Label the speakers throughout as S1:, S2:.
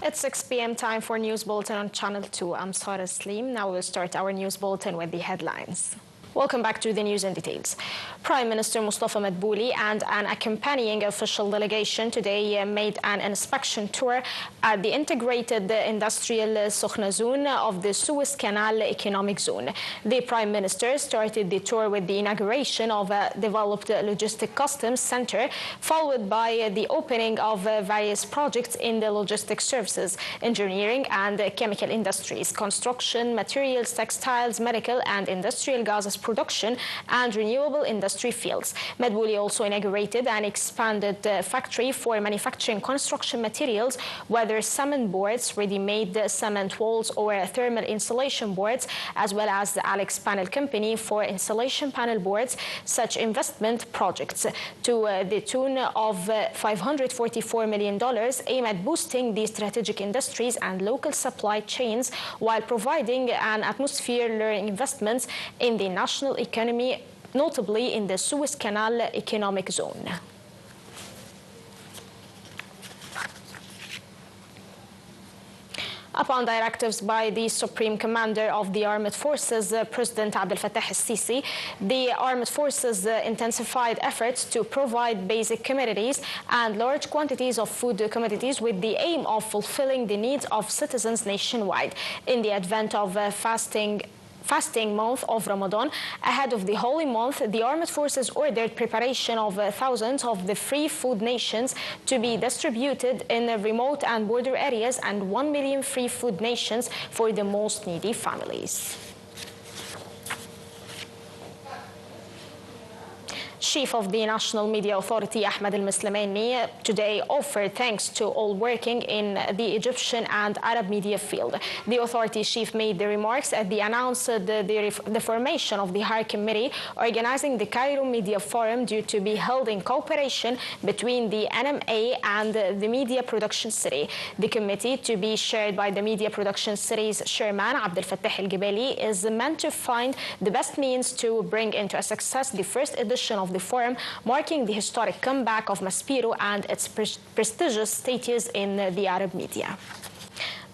S1: It's 6 p.m. time for News Bulletin on Channel 2. I'm Sarah Slim. Now we'll start our News Bulletin with the headlines. Welcome back to the news in details. Prime Minister Mustafa Madbouli and an accompanying official delegation today made an inspection tour at the integrated industrial Sokhna zone of the Suez Canal economic zone. The Prime Minister started the tour with the inauguration of a developed logistic customs center, followed by the opening of various projects in the logistics services, engineering and chemical industries, construction, materials, textiles, medical and industrial gases production and renewable industry fields. Madbouli also inaugurated an expanded factory for manufacturing construction materials, whether cement boards, ready-made cement walls or thermal insulation boards, as well as the Alex Panel Company for insulation panel boards. Such investment projects to the tune of $544 million aim at boosting the strategic industries and local supply chains while providing an atmosphere luring investments in the national economy, notably in the Suez Canal economic zone. Upon directives by the Supreme Commander of the Armed Forces, President Abdel Fattah al-Sisi, the Armed Forces intensified efforts to provide basic commodities and large quantities of food commodities with the aim of fulfilling the needs of citizens nationwide. In the advent of fasting month of Ramadan, ahead of the holy month, the armed forces ordered preparation of thousands of the free food nations to be distributed in remote and border areas and 1 million free food nations for the most needy families. Chief of the National Media Authority, Ahmed al-Muslimani, today offered thanks to all working in the Egyptian and Arab media field. The authority chief made the remarks at the announced the formation of the High Committee organizing the Cairo Media Forum due to be held in cooperation between the NMA and the Media Production City. The committee, to be chaired by the Media Production City's chairman, Abdel Fattah al-Gibali, is meant to find the best means to bring into a success the first edition of the forum, marking the historic comeback of Másbéro and its prestigious status in the Arab media.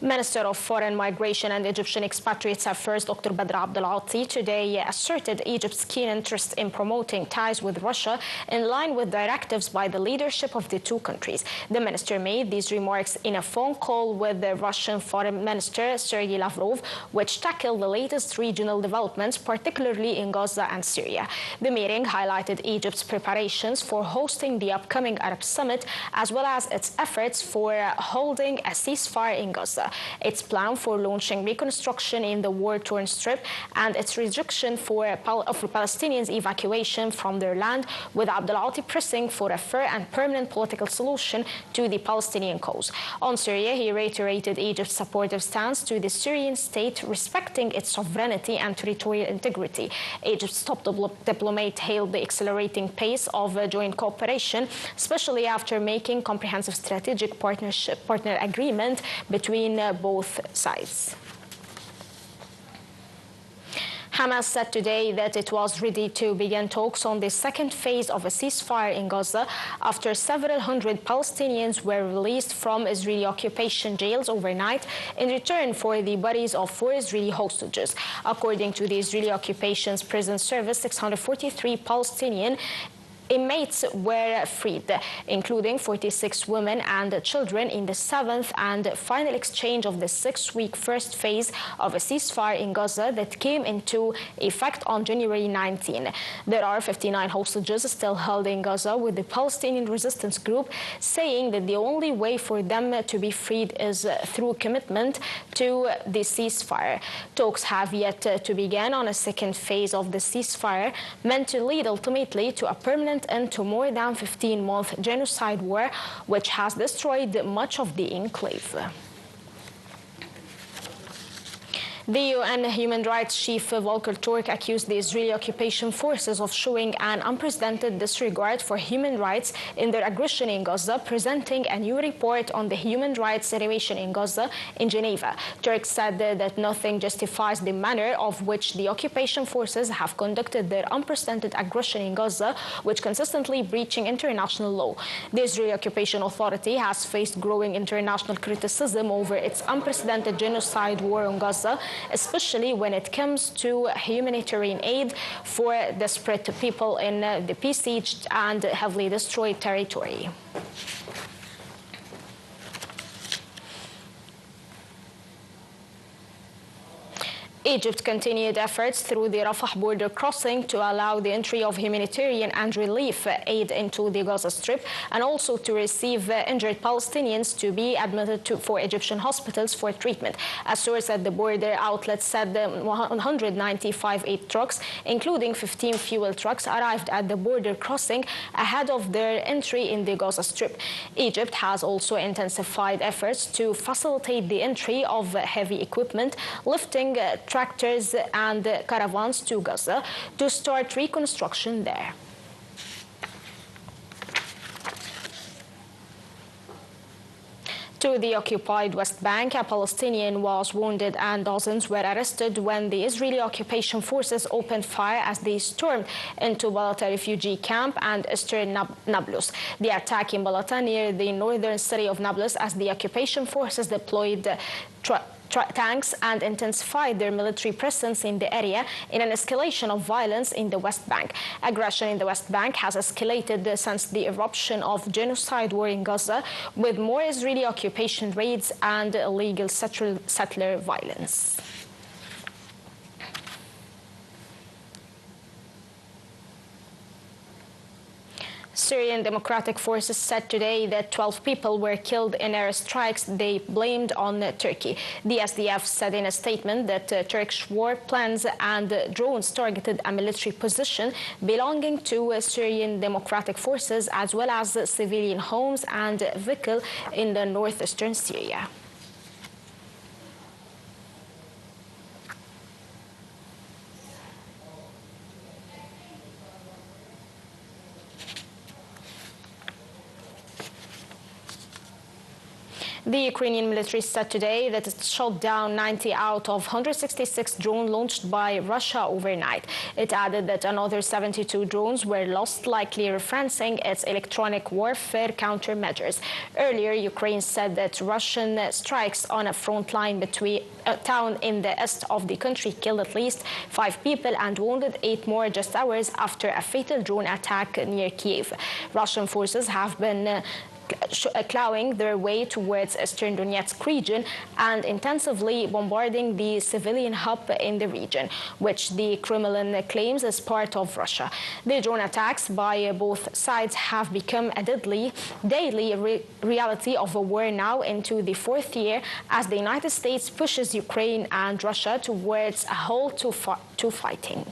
S1: Minister of Foreign Migration and Egyptian Expatriates Affairs Dr. Badr Abdelati today asserted Egypt's keen interest in promoting ties with Russia in line with directives by the leadership of the two countries. The minister made these remarks in a phone call with the Russian Foreign Minister Sergei Lavrov, which tackled the latest regional developments, particularly in Gaza and Syria. The meeting highlighted Egypt's preparations for hosting the upcoming Arab Summit, as well as its efforts for holding a ceasefire in Gaza, its plan for launching reconstruction in the war-torn strip, and its rejection of Palestinians' evacuation from their land, with Abdelati pressing for a fair and permanent political solution to the Palestinian cause. On Syria, he reiterated Egypt's supportive stance to the Syrian state, respecting its sovereignty and territorial integrity. Egypt's top diplomat hailed the accelerating pace of joint cooperation, especially after making comprehensive strategic partner agreement between both sides. Hamas said today that it was ready to begin talks on the second phase of a ceasefire in Gaza after several hundred Palestinians were released from Israeli occupation jails overnight in return for the bodies of 4 Israeli hostages. According to the Israeli occupation's prison service, 643 Palestinian inmates were freed, including 46 women and children, in the 7th and final exchange of the 6-week first phase of a ceasefire in Gaza that came into effect on January 19. There are 59 hostages still held in Gaza, with the Palestinian resistance group saying that the only way for them to be freed is through commitment to the ceasefire. Talks have yet to begin on a second phase of the ceasefire, meant to lead ultimately to a permanent end to more than 15-month genocide war, which has destroyed much of the enclave. The UN Human Rights Chief Volker Turk accused the Israeli occupation forces of showing an unprecedented disregard for human rights in their aggression in Gaza, presenting a new report on the human rights situation in Gaza in Geneva. Turk said that nothing justifies the manner of which the occupation forces have conducted their unprecedented aggression in Gaza, which consistently breaching international law. The Israeli Occupation Authority has faced growing international criticism over its unprecedented genocide war on Gaza, especially when it comes to humanitarian aid for desperate people in the besieged and heavily destroyed territory. Egypt continued efforts through the Rafah border crossing to allow the entry of humanitarian and relief aid into the Gaza Strip, and also to receive injured Palestinians to be admitted for Egyptian hospitals for treatment. A source at the border outlet said 195 aid trucks, including 15 fuel trucks, arrived at the border crossing ahead of their entry in the Gaza Strip. Egypt has also intensified efforts to facilitate the entry of heavy equipment, lifting tractors and caravans to Gaza to start reconstruction there. To the occupied West Bank, a Palestinian was wounded and dozens were arrested when the Israeli occupation forces opened fire as they stormed into Balata refugee camp and eastern Nablus. The attack in Balata near the northern city of Nablus as the occupation forces deployed tanks and intensified their military presence in the area in an escalation of violence in the West Bank. Aggression in the West Bank has escalated since the eruption of genocide war in Gaza, with more Israeli occupation raids and illegal settler violence. Syrian Democratic Forces said today that 12 people were killed in airstrikes they blamed on Turkey. The SDF said in a statement that Turkish war plans and drones targeted a military position belonging to Syrian Democratic Forces, as well as civilian homes and vehicles in the northeastern Syria. The Ukrainian military said today that it shot down 90 out of 166 drones launched by Russia overnight. It added that another 72 drones were lost, likely referencing its electronic warfare countermeasures. Earlier, Ukraine said that Russian strikes on a front line between a town in the east of the country killed at least 5 people and wounded 8 more just hours after a fatal drone attack near Kiev. Russian forces have been clawing their way towards eastern Donetsk region and intensively bombarding the civilian hub in the region, which the Kremlin claims is part of Russia. The drone attacks by both sides have become a daily reality of a war now into the 4th year, as the United States pushes Ukraine and Russia towards a halt to fighting.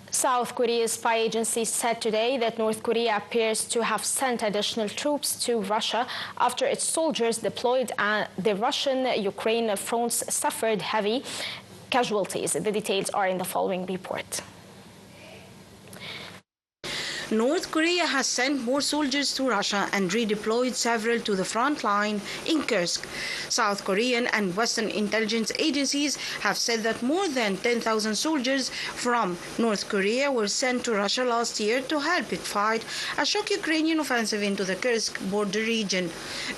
S1: South Korea's spy agency said today that North Korea appears to have sent additional troops to Russia after its soldiers deployed and the Russian-Ukraine fronts suffered heavy casualties. The details are in the following report.
S2: North Korea has sent more soldiers to Russia and redeployed several to the front line in Kursk. South Korean and Western intelligence agencies have said that more than 10,000 soldiers from North Korea were sent to Russia last year to help it fight a shock Ukrainian offensive into the Kursk border region.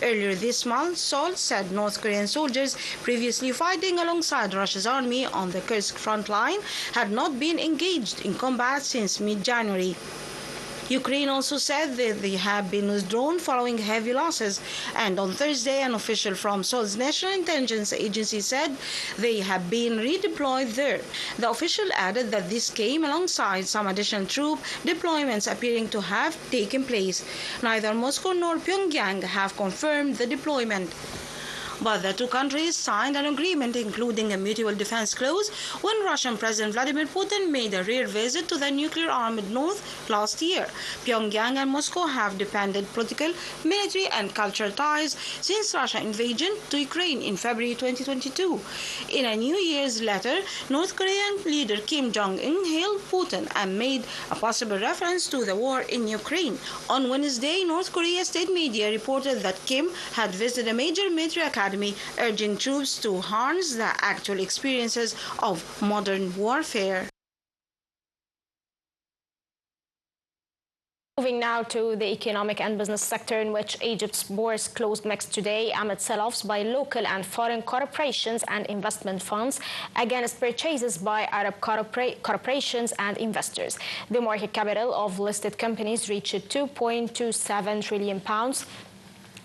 S2: Earlier this month, Seoul said North Korean soldiers previously fighting alongside Russia's army on the Kursk front line had not been engaged in combat since mid-January. Ukraine also said that they have been withdrawn following heavy losses, and on Thursday an official from Seoul's National Intelligence Agency said they have been redeployed there. The official added that this came alongside some additional troop deployments appearing to have taken place. Neither Moscow nor Pyongyang have confirmed the deployment. but the two countries signed an agreement including a mutual defense clause when Russian President Vladimir Putin made a rare visit to the nuclear-armed North last year. Pyongyang and Moscow have depended political, military, and cultural ties since Russia's invasion to Ukraine in February 2022. In a New Year's letter, North Korean leader Kim Jong-un hailed Putin and made a possible reference to the war in Ukraine. On Wednesday, North Korea state media reported that Kim had visited a major military academy, urging troops to harness the actual experiences of modern warfare.
S1: Moving now to the economic and business sector, in which Egypt's bourse closed mixed today amid sell-offs by local and foreign corporations and investment funds against purchases by Arab corporations and investors. The market capital of listed companies reached £2.27 trillion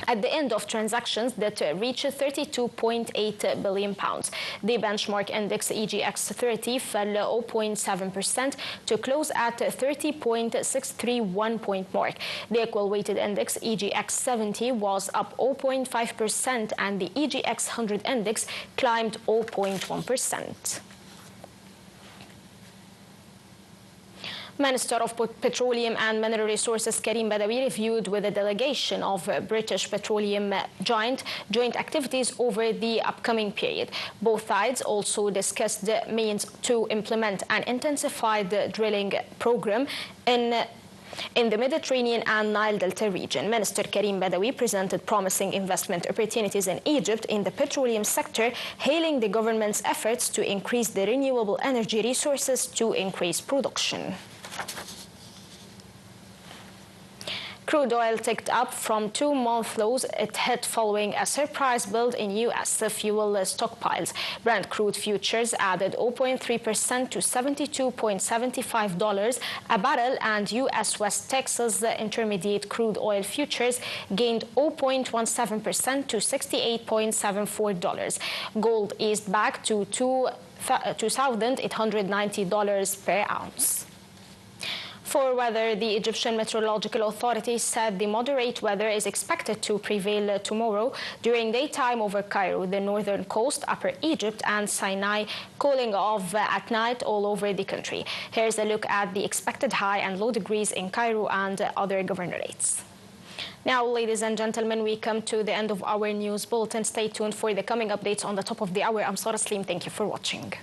S1: at the end of transactions that reached £32.8 billion. The benchmark index EGX 30 fell 0.7% to close at 30.631 point mark. The equal weighted index EGX 70 was up 0.5% and the EGX 100 index climbed 0.1%. Minister of Petroleum and Mineral Resources Karim Badawi reviewed with a delegation of British petroleum giant joint activities over the upcoming period. Both sides also discussed the means to implement an intensified drilling program in the Mediterranean and Nile Delta region. Minister Karim Badawi presented promising investment opportunities in Egypt in the petroleum sector, hailing the government's efforts to increase the renewable energy resources to increase production. Crude oil ticked up from 2-month lows it hit following a surprise build in U.S. fuel stockpiles. Brent crude futures added 0.3% to $72.75 a barrel, and U.S. West Texas intermediate crude oil futures gained 0.17% to $68.74. Gold eased back to $2,890 per ounce. For weather, the Egyptian Meteorological Authority said the moderate weather is expected to prevail tomorrow during daytime over Cairo, the northern coast, Upper Egypt, and Sinai, cooling off at night all over the country. Here's a look at the expected high and low degrees in Cairo and other governorates. Now, ladies and gentlemen, we come to the end of our news bulletin. Stay tuned for the coming updates on the top of the hour. I'm Sarah Slim. Thank you for watching.